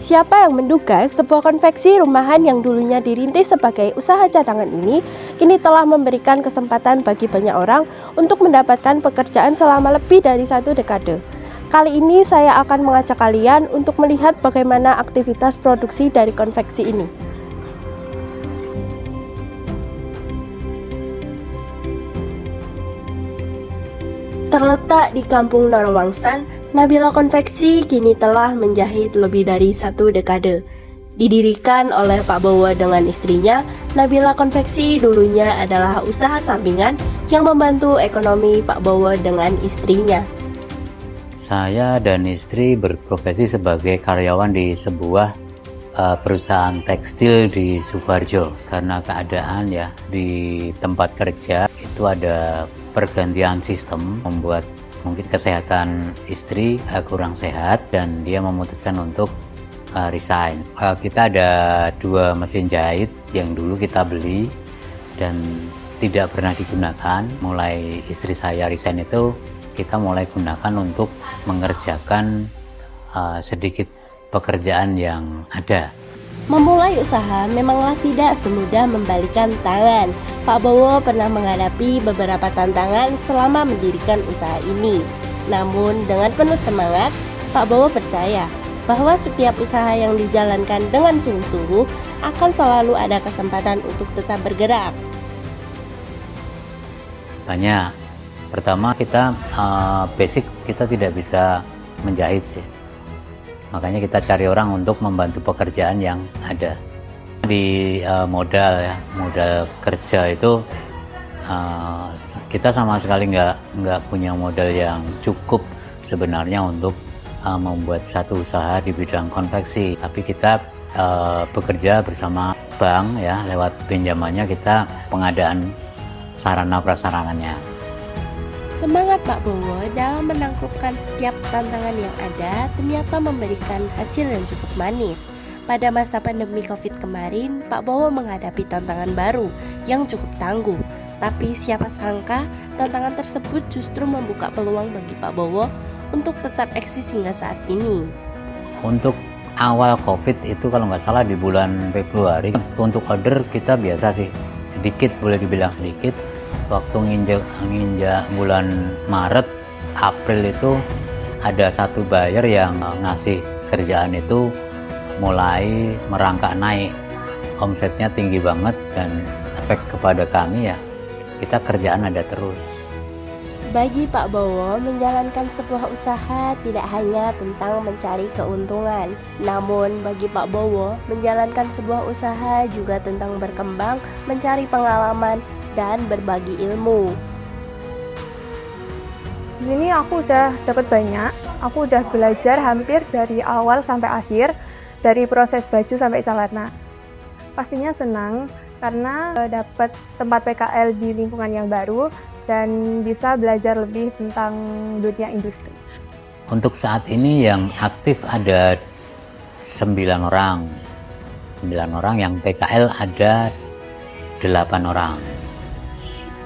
Siapa yang menduga sebuah konveksi rumahan yang dulunya dirintis sebagai usaha cadangan ini kini telah memberikan kesempatan bagi banyak orang untuk mendapatkan pekerjaan selama lebih dari 1 dekade. Kali ini saya akan mengajak kalian untuk melihat bagaimana aktivitas produksi dari konveksi ini. Terletak di Kampung Narowangsan, Nabila Konveksi kini telah menjahit lebih dari 1 dekade. Didirikan oleh Pak Bowo dengan istrinya, Nabila Konveksi dulunya adalah usaha sampingan yang membantu ekonomi Pak Bowo dengan istrinya. Saya dan istri berprofesi sebagai karyawan di sebuah perusahaan tekstil di Sukoharjo. Karena keadaan ya di tempat kerja itu ada pergantian sistem, membuat mungkin kesehatan istri kurang sehat dan dia memutuskan untuk resign. Kita ada 2 mesin jahit yang dulu kita beli dan tidak pernah digunakan. Mulai istri saya resign itu kita mulai gunakan untuk mengerjakan sedikit pekerjaan yang ada. Memulai usaha memanglah tidak semudah membalikan tangan. Pak Bowo pernah menghadapi beberapa tantangan selama mendirikan usaha ini. Namun dengan penuh semangat, Pak Bowo percaya bahwa setiap usaha yang dijalankan dengan sungguh-sungguh akan selalu ada kesempatan untuk tetap bergerak. Banyak. Pertama kita basic kita tidak bisa menjahit sih. Makanya kita cari orang untuk membantu pekerjaan yang ada. Di modal kerja itu kita sama sekali nggak punya modal yang cukup sebenarnya untuk membuat satu usaha di bidang konveksi. Tapi kita bekerja bersama bank ya, lewat pinjamannya kita pengadaan sarana prasarananya. Semangat Pak Bowo dalam menaklukkan setiap tantangan yang ada ternyata memberikan hasil yang cukup manis. Pada masa pandemi COVID kemarin, Pak Bowo menghadapi tantangan baru yang cukup tangguh. Tapi siapa sangka tantangan tersebut justru membuka peluang bagi Pak Bowo untuk tetap eksis hingga saat ini. Untuk awal COVID itu kalau nggak salah di bulan Februari, untuk order kita biasa sih, sedikit, boleh dibilang sedikit. Waktu nginjak bulan Maret, April itu ada satu buyer yang ngasih kerjaan itu mulai merangkak naik. Omsetnya tinggi banget dan efek kepada kami ya, kita kerjaan ada terus. Bagi Pak Bowo, menjalankan sebuah usaha tidak hanya tentang mencari keuntungan. Namun bagi Pak Bowo, menjalankan sebuah usaha juga tentang berkembang, mencari pengalaman, dan berbagi ilmu. Di sini aku udah dapat banyak. Aku udah belajar hampir dari awal sampai akhir, dari proses baju sampai celana. Pastinya senang karena dapat tempat PKL di lingkungan yang baru dan bisa belajar lebih tentang dunia industri. Untuk saat ini yang aktif ada 9 orang. 9 orang, yang PKL ada 8 orang.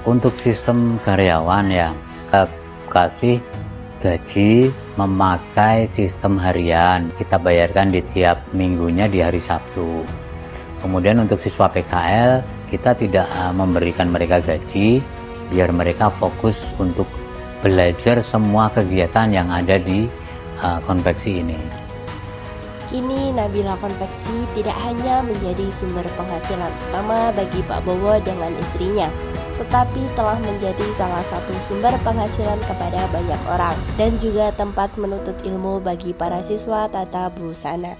Untuk sistem karyawan ya, kita kasih gaji memakai sistem harian. Kita bayarkan di tiap minggunya di hari Sabtu. Kemudian untuk siswa PKL, kita tidak memberikan mereka gaji, biar mereka fokus untuk belajar semua kegiatan yang ada di konveksi ini. Kini Nabila Konveksi tidak hanya menjadi sumber penghasilan utama bagi Pak Bowo dengan istrinya, tetapi telah menjadi salah satu sumber penghasilan kepada banyak orang dan juga tempat menuntut ilmu bagi para siswa tata busana.